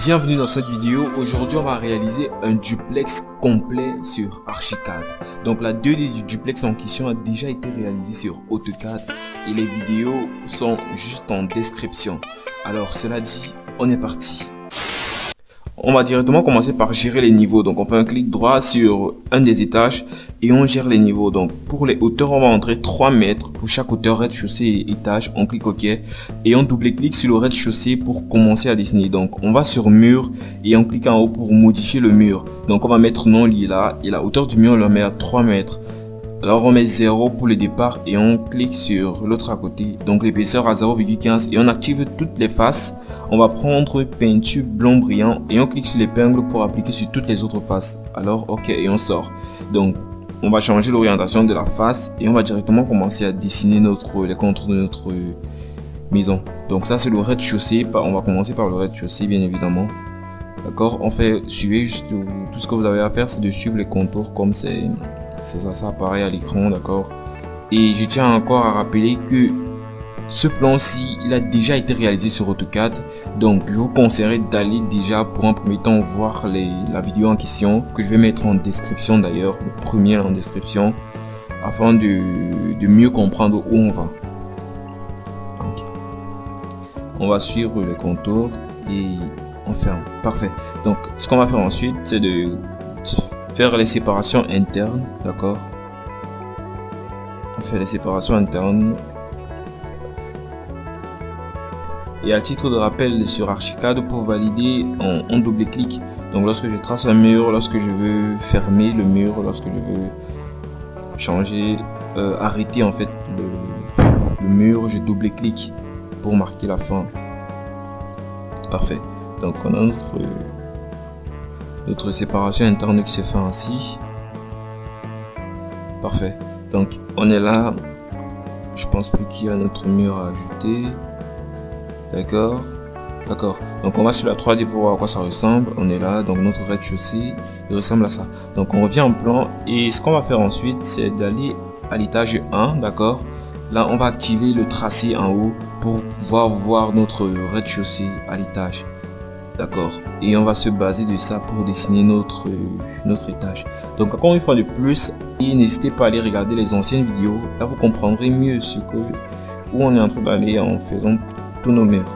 Bienvenue dans cette vidéo. Aujourd'hui on va réaliser un duplex complet sur Archicad. Donc la 2D du duplex en question a déjà été réalisée sur AutoCAD et les vidéos sont juste en description. Alors cela dit, on est parti. On va directement commencer par gérer les niveaux. Donc on fait un clic droit sur un des étages et on gère les niveaux. Donc pour les hauteurs, on va entrer 3 mètres pour chaque hauteur, rez-de-chaussée et étage. On clique OK et on double-clique sur le rez-de-chaussée pour commencer à dessiner. Donc on va sur mur et on clique en haut pour modifier le mur. Donc on va mettre non lié et la hauteur du mur on le met à 3 mètres. Alors on met 0 pour le départ et on clique sur l'autre à côté, donc l'épaisseur à 0,15 et on active toutes les faces. On va prendre peinture blanc brillant et on clique sur l'épingle pour appliquer sur toutes les autres faces. Alors ok et on sort. Donc on va changer l'orientation de la face et on va directement commencer à dessiner les contours de notre maison. Donc ça c'est le rez-de-chaussée, on va commencer par le rez-de-chaussée bien évidemment. D'accord, suivez juste tout ce que vous avez à faire, c'est de suivre les contours comme ça apparaît à l'écran, d'accord. Et je tiens encore à rappeler que ce plan-ci, il a déjà été réalisé sur AutoCAD, donc je vous conseillerais d'aller déjà pour un premier temps voir la vidéo en question, que je vais mettre en description d'ailleurs, le premier en description, afin de mieux comprendre où on va. Donc, on va suivre les contours et on ferme. Parfait. Donc ce qu'on va faire ensuite, c'est de faire les séparations internes, d'accord. On fait les séparations internes. Et à titre de rappel sur Archicad, pour valider, on double-clique. Donc lorsque je trace un mur, lorsque je veux fermer le mur, lorsque je veux changer, arrêter en fait le mur, je double-clique pour marquer la fin. Parfait. Donc on a notre séparation interne qui se fait ainsi. Parfait. Donc on est là. Je pense plus qu'il y a notre mur à ajouter. D'accord. D'accord. Donc on va sur la 3D pour voir à quoi ça ressemble. On est là. Donc notre rez-de-chaussée il ressemble à ça. Donc on revient en plan. Et ce qu'on va faire ensuite, c'est d'aller à l'étage 1. D'accord. Là on va activer le tracé en haut pour pouvoir voir notre rez-de-chaussée à l'étage. D'accord, et on va se baser de ça pour dessiner notre étage. Donc encore une fois de plus, n'hésitez pas à aller regarder les anciennes vidéos. Là vous comprendrez mieux où on est en train d'aller en faisant tous nos murs.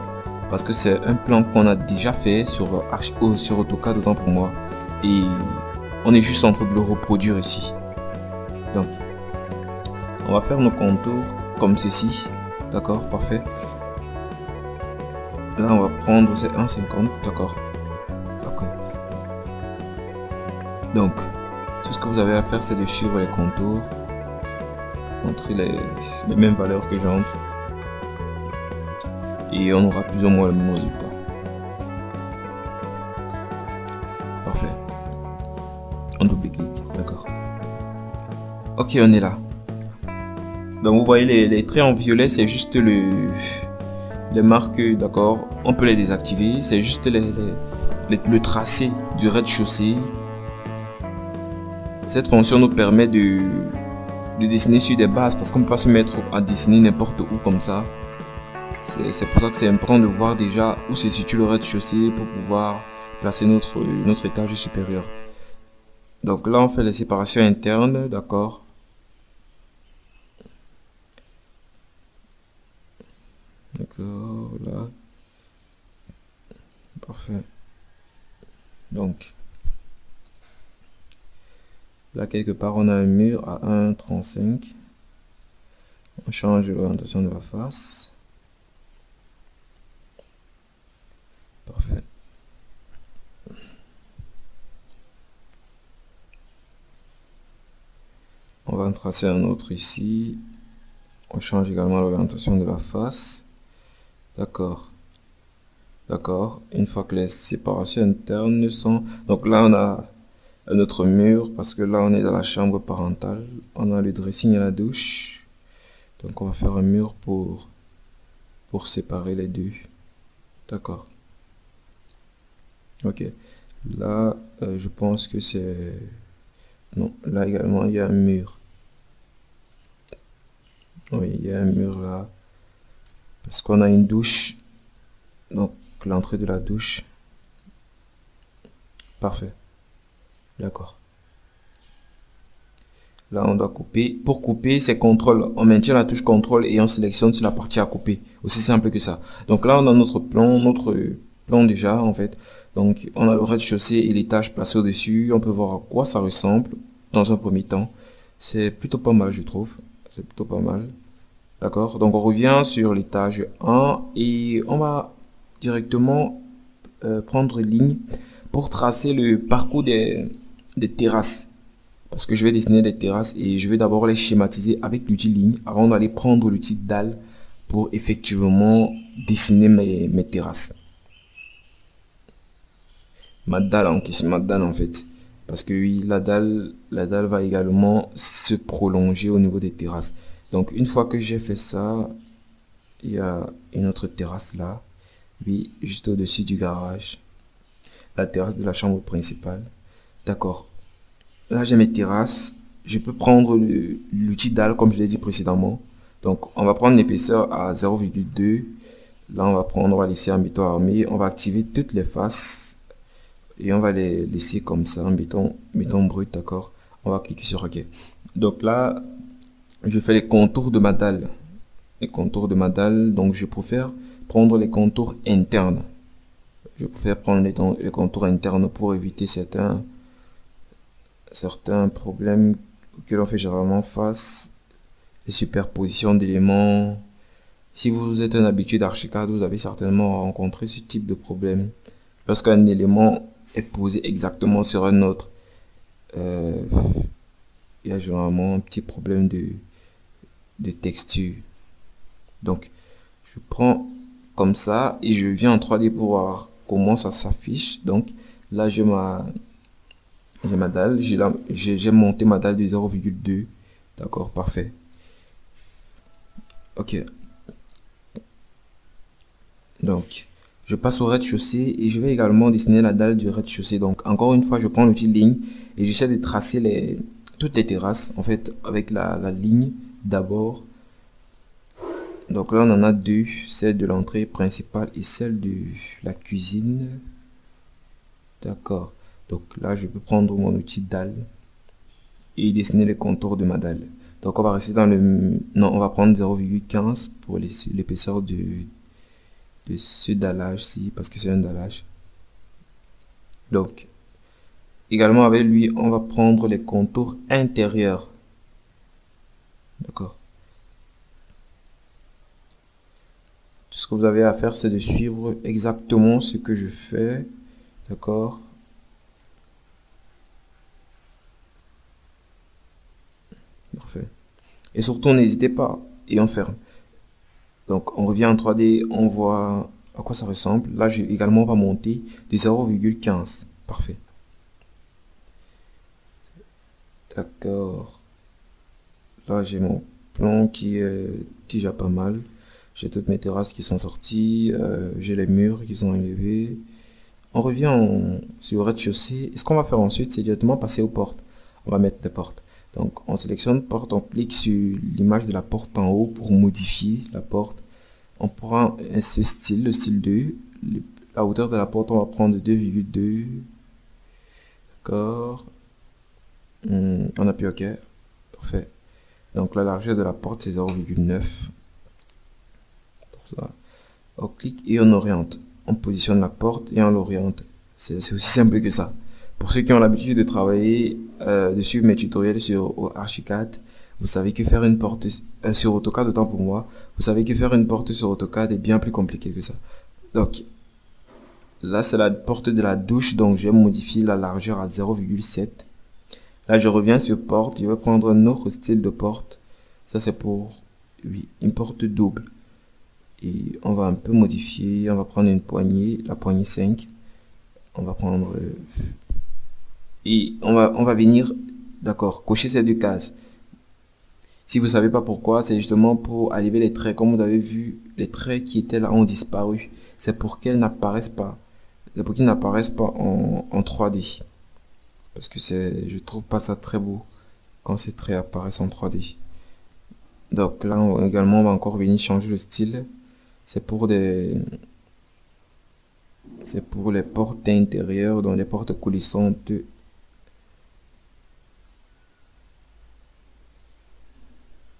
Parce que c'est un plan qu'on a déjà fait sur AutoCAD, autant pour moi. Et on est juste en train de le reproduire ici. Donc on va faire nos contours comme ceci. D'accord, parfait. Là on va prendre c'est 1,50, d'accord. Ok. Donc tout ce que vous avez à faire, c'est de suivre les contours, montrer les mêmes valeurs que j'entre et on aura plus ou moins le même résultat. Parfait. On double-clique, d'accord. Ok, on est là. Donc vous voyez les traits en violet, c'est juste les marques, d'accord, on peut les désactiver. C'est juste le tracé du rez-de-chaussée. Cette fonction nous permet de dessiner sur des bases parce qu'on ne peut pas se mettre à dessiner n'importe où comme ça. C'est pour ça que c'est important de voir déjà où se situe le rez-de-chaussée pour pouvoir placer notre étage supérieur. Donc là on fait les séparations internes, d'accord. D'accord, là. Parfait. Donc, là quelque part on a un mur à 1,35. On change l'orientation de la face. Parfait. On va en tracer un autre ici. On change également l'orientation de la face. D'accord. D'accord. Une fois que les séparations internes sont... Donc là, on a notre mur parce que là, on est dans la chambre parentale. On a le dressing et la douche. Donc, on va faire un mur pour séparer les deux. D'accord. Ok. Là, je pense que c'est... Non, là également, il y a un mur. Oui, il y a un mur là. Parce qu'on a une douche. Donc, l'entrée de la douche. Parfait. D'accord. Là, on doit couper. Pour couper, c'est CTRL. On maintient la touche CTRL et on sélectionne sur la partie à couper. Aussi simple que ça. Donc là, on a notre plan déjà, en fait. Donc, on a le rez-de-chaussée et l'étage placé au-dessus. On peut voir à quoi ça ressemble dans un premier temps. C'est plutôt pas mal, je trouve. C'est plutôt pas mal. D'accord. Donc, on revient sur l'étage 1 et on va directement prendre ligne pour tracer le parcours des terrasses. Parce que je vais dessiner des terrasses et je vais d'abord les schématiser avec l'outil ligne avant d'aller prendre l'outil dalle pour effectivement dessiner mes terrasses. Ma dalle en fait. Parce que oui, la dalle va également se prolonger au niveau des terrasses. Donc une fois que j'ai fait ça, il y a une autre terrasse là. Oui, juste au-dessus du garage. La terrasse de la chambre principale. D'accord. Là, j'ai mes terrasses. Je peux prendre l'outil dalle comme je l'ai dit précédemment. Donc, on va prendre l'épaisseur à 0,2. Là, on va laisser en béton armé. On va activer toutes les faces et on va les laisser comme ça en béton brut, d'accord. On va cliquer sur OK. Donc là, je fais les contours de ma dalle. Les contours de ma dalle. Donc, je préfère prendre les contours internes. Je préfère prendre les contours internes pour éviter certains problèmes que l'on fait généralement face, les superpositions d'éléments. Si vous êtes un habitué d'Archicad, vous avez certainement rencontré ce type de problème. Lorsqu'un élément est posé exactement sur un autre, il y a généralement un petit problème de texture. Donc, je prends comme ça et je viens en 3D pour voir comment ça s'affiche. Donc, là, j'ai ma dalle, j'ai monté ma dalle de 0,2. D'accord, parfait. Ok. Donc, je passe au rez-de-chaussée et je vais également dessiner la dalle du rez-de-chaussée. Donc, encore une fois, je prends l'outil ligne et j'essaie de tracer toutes les terrasses, en fait, avec la ligne d'abord. Donc là, on en a deux, celle de l'entrée principale et celle de la cuisine. D'accord. Donc là, je peux prendre mon outil dalle et dessiner les contours de ma dalle. Donc on va rester dans le... Non, on va prendre 0,15 pour l'épaisseur de ce dallage-ci, parce que c'est un dallage. Donc, également avec lui, on va prendre les contours intérieurs. D'accord. Tout ce que vous avez à faire, c'est de suivre exactement ce que je fais. D'accord. Parfait. Et surtout, n'hésitez pas. Et on ferme. Donc, on revient en 3D. On voit à quoi ça ressemble. Là, j'ai également va monter de 0,15. Parfait. D'accord. Là, j'ai mon plan qui est déjà pas mal. J'ai toutes mes terrasses qui sont sorties. J'ai les murs qui sont élevés. On revient sur le rez-de-chaussée. Et ce qu'on va faire ensuite, c'est directement passer aux portes. On va mettre des portes. Donc, on sélectionne porte, on clique sur l'image de la porte en haut pour modifier la porte. On prend ce style, le style 2. La hauteur de la porte, on va prendre 2,2. D'accord. On appuie OK. Parfait. Donc, la largeur de la porte, c'est 0,9. Pour ça, on clique et on oriente. On positionne la porte et on l'oriente. C'est aussi simple que ça. Pour ceux qui ont l'habitude de travailler, de suivre mes tutoriels sur Archicad, vous savez que faire une porte sur AutoCAD, autant pour moi, vous savez que faire une porte sur AutoCAD est bien plus compliqué que ça. Donc, là, c'est la porte de la douche, donc je vais modifier la largeur à 0,7. Là, je reviens sur porte, je vais prendre un autre style de porte. Ça, c'est pour, oui, une porte double. Et on va un peu modifier, on va prendre une poignée, la poignée 5. On va prendre... et on va venir, d'accord, cocher ces deux cases. Si vous savez pas pourquoi, c'est justement pour enlever les traits. Comme vous avez vu, les traits qui étaient là ont disparu. C'est pour qu'elles n'apparaissent pas. C'est pour qu'ils n'apparaissent pas en 3D. Parce que je trouve pas ça très beau quand ces traits apparaissent en 3D. Donc là également, on va encore venir changer le style. C'est pour des c'est pour les portes intérieures, dans les portes coulissantes.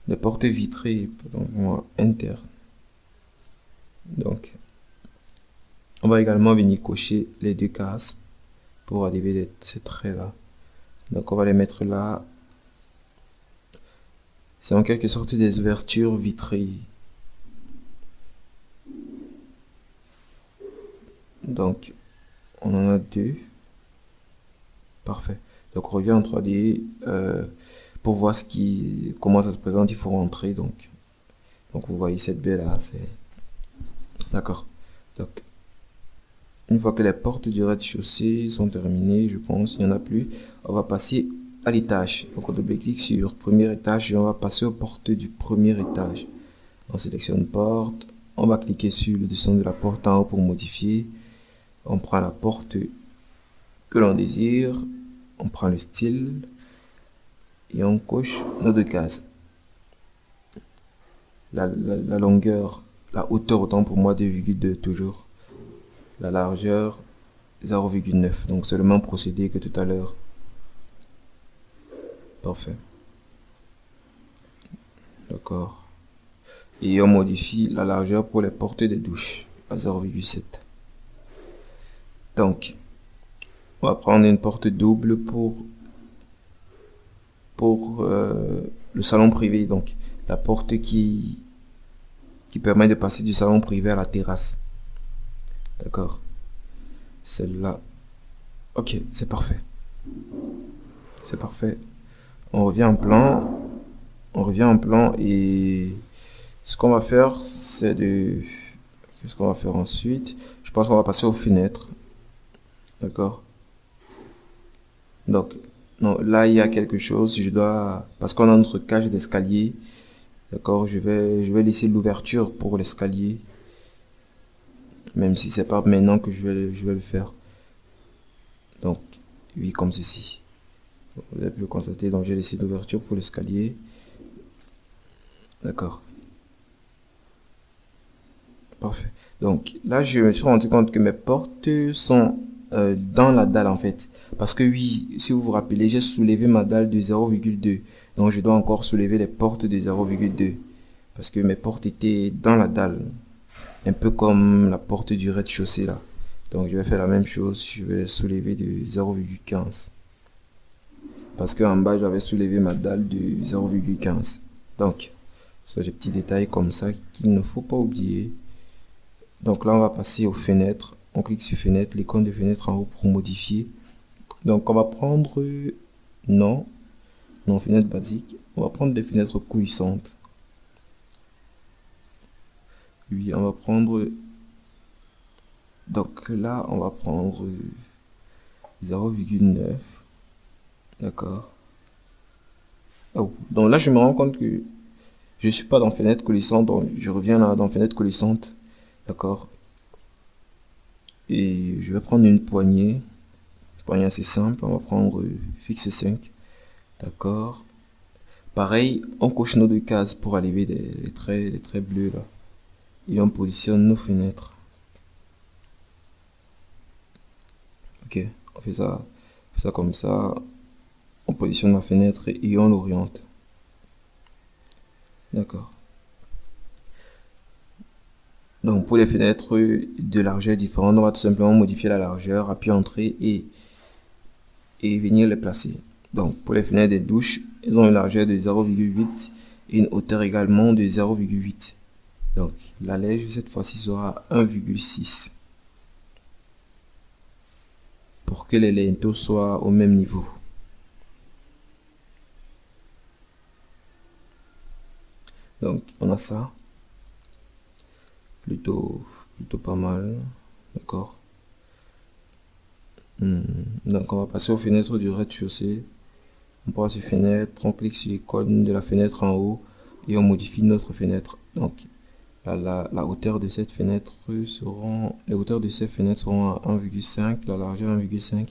Les portes vitrées, donc internes. Donc, on va également venir cocher les deux cases pour arriver à ces traits là. Donc, on va les mettre là. C'est en quelque sorte des ouvertures vitrées. Donc, on en a deux. Parfait. Donc, on revient en 3D. Pour voir comment ça se présente, il faut rentrer. Donc vous voyez cette baie là. D'accord. Donc, une fois que les portes du rez-de-chaussée sont terminées, je pense, il n'y en a plus, on va passer à l'étage. Donc, on double-clique sur premier étage et on va passer aux portes du premier étage. On sélectionne porte. On va cliquer sur le dessin de la porte en haut pour modifier. On prend la porte que l'on désire. On prend le style. Et on coche nos deux cases. La longueur, la hauteur, autant pour moi 2,2 toujours. La largeur 0,9. Donc c'est le même procédé que tout à l'heure. Parfait. D'accord. Et on modifie la largeur pour les portes des douches à 0,7. Donc, on va prendre une porte double pour le salon privé. Donc, la porte qui permet de passer du salon privé à la terrasse. D'accord. Celle-là. Ok, c'est parfait. C'est parfait. On revient en plan. On revient en plan et ce qu'on va faire, c'est de... Qu'est-ce qu'on va faire ensuite? Je pense qu'on va passer aux fenêtres. D'accord. Donc, non, là, il y a quelque chose. Je dois... Parce qu'on a notre cage d'escalier. D'accord, je vais laisser l'ouverture pour l'escalier. Même si c'est pas maintenant que je vais le faire. Donc, oui, comme ceci. Vous avez pu le constater. Donc, j'ai laissé l'ouverture pour l'escalier. D'accord. Parfait. Donc, là, je me suis rendu compte que mes portes sont dans la dalle, en fait. Parce que oui, si vous vous rappelez, j'ai soulevé ma dalle de 0,2. Donc, je dois encore soulever les portes de 0,2. Parce que mes portes étaient dans la dalle. Un peu comme la porte du rez-de-chaussée, là. Donc, je vais faire la même chose. Je vais soulever de 0,15. Parce qu'en bas, j'avais soulevé ma dalle de 0,15. Donc, c'est des petits détails comme ça qu'il ne faut pas oublier. Donc là, on va passer aux fenêtres. On clique sur fenêtre, l'icône de fenêtre en haut pour modifier. Donc, on va prendre... Non, fenêtre basique. On va prendre des fenêtres coulissantes. Oui, on va prendre... Donc là, on va prendre 0,9. D'accord. Oh, donc là, je me rends compte que je suis pas dans fenêtre coulissante. Donc, je reviens là dans fenêtre coulissante. D'accord. Et je vais prendre une poignée. Poignée assez simple. On va prendre fixe 5. D'accord. Pareil, on coche nos deux cases pour enlever les traits bleus là. Et on positionne nos fenêtres. Ok, on fait ça comme ça. On positionne la fenêtre et on l'oriente. D'accord. Donc pour les fenêtres de largeur différente, on va tout simplement modifier la largeur, appuyer entrée et venir les placer. Donc pour les fenêtres des douches, elles ont une largeur de 0,8 et une hauteur également de 0,8. Donc la lège cette fois-ci sera 1,6 pour que les linteaux soient au même niveau. Donc on a ça. Plutôt pas mal. D'accord. Donc on va passer aux fenêtres du rez-de-chaussée. On passe sur fenêtre, on clique sur l'icône de la fenêtre en haut et on modifie notre fenêtre. Donc la hauteur de cette fenêtre seront, les hauteurs de ces fenêtres seront à 1,5, la largeur 1,5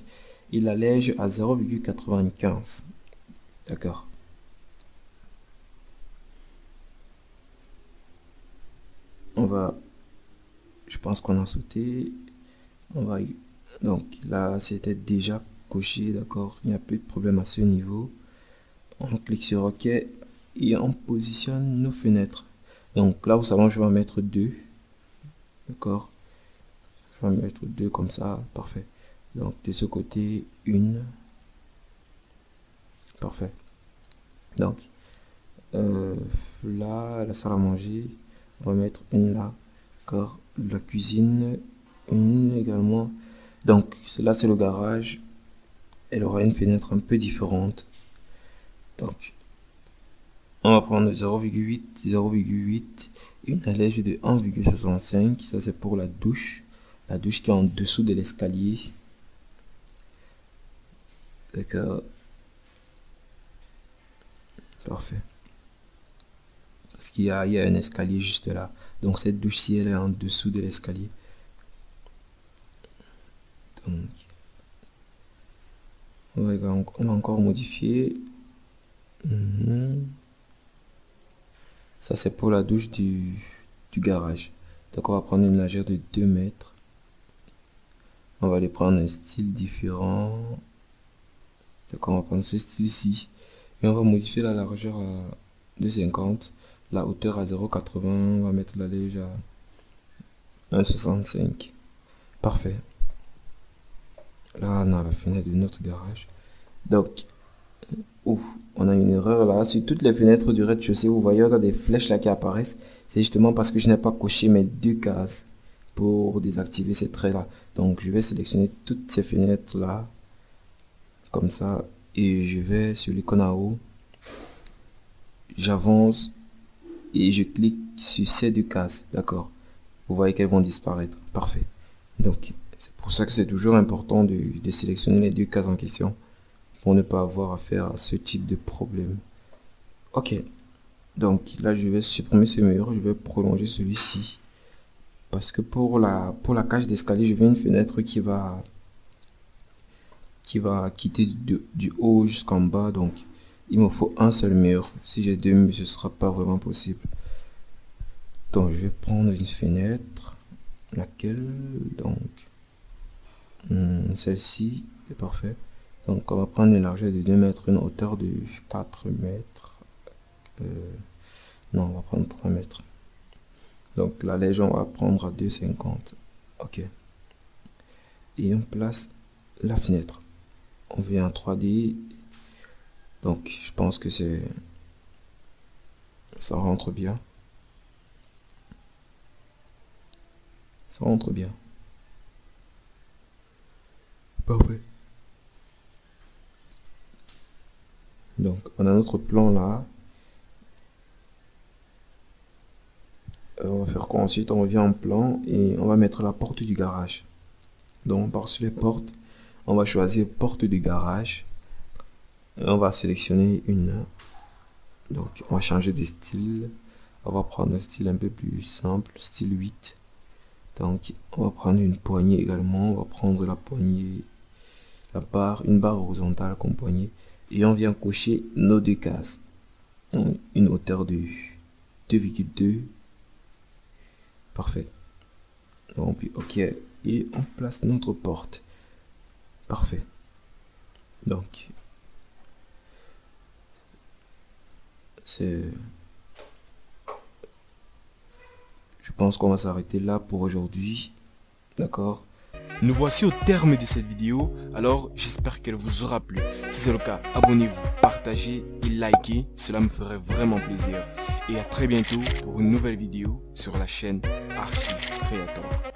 et la lège à 0,95. D'accord. Je pense qu'on a sauté. On va donc là c'était déjà coché, d'accord, il n'y a plus de problème à ce niveau. On clique sur OK et on positionne nos fenêtres. Donc là au salon je vais en mettre 2, d'accord, je vais en mettre 2 comme ça, parfait. Donc de ce côté une, parfait. Donc là la salle à manger, on va mettre une là, d'accord, la cuisine une également. Donc là c'est le garage, elle aura une fenêtre un peu différente. Donc on va prendre 0,8 et une allège de 1,65. Ça c'est pour la douche qui est en dessous de l'escalier, d'accord, parfait, parce qu'il y a un escalier juste là. Donc cette douche-ci elle est en dessous de l'escalier. Donc on va encore modifier. Ça c'est pour la douche du garage. Donc on va prendre une largeur de 2 mètres. On va aller prendre un style différent. Donc on va prendre ce style-ci. Et on va modifier la largeur à 2,50. La hauteur à 0,80. On va mettre la allège à 1,65. Parfait. Là on a la fenêtre de notre garage. Donc on a une erreur là sur toutes les fenêtres du rez-de-chaussée. Vous voyez, on a des flèches là qui apparaissent. C'est justement parce que je n'ai pas coché mes 2 cases pour désactiver ces traits là. Donc je vais sélectionner toutes ces fenêtres là comme ça et je vais sur l'icône en haut, j'avance et je clique sur ces 2 cases, d'accord. Vous voyez qu'elles vont disparaître, parfait. Donc c'est pour ça que c'est toujours important de sélectionner les 2 cases en question pour ne pas avoir affaire à ce type de problème. Ok, donc là je vais supprimer ce mur, je vais prolonger celui-ci parce que pour la cage d'escalier je veux une fenêtre qui va quitter du haut jusqu'en bas. Donc il me faut un seul mur. Si j'ai 2 murs ce sera pas vraiment possible. Donc je vais prendre une fenêtre, laquelle donc celle-ci est parfait. Donc on va prendre une largeur de 2 mètres, une hauteur de 4 mètres. Non, on va prendre 3 mètres. Donc la légende on va prendre à 2,50. Ok. Et on place la fenêtre. On vient en 3D. Donc je pense que ça rentre bien. Ça rentre bien. Parfait. Donc on a notre plan là. On va faire quoi ensuite? On revient en plan et on va mettre la porte du garage. Donc on part sur les portes. On va choisir porte du garage. Et on va sélectionner une. Donc on va changer de style. On va prendre un style un peu plus simple, style 8. Donc on va prendre une poignée également. On va prendre la poignée, une barre horizontale comme poignée. Et on vient cocher nos 2 cases. Une hauteur de 2,2. Parfait. Donc puis ok. Et on place notre porte. Parfait. Donc je pense qu'on va s'arrêter là pour aujourd'hui, d'accord. Nous voici au terme de cette vidéo, alors j'espère qu'elle vous aura plu. Si c'est le cas, abonnez-vous, partagez et likez, cela me ferait vraiment plaisir. Et à très bientôt pour une nouvelle vidéo sur la chaîne Archi Creator.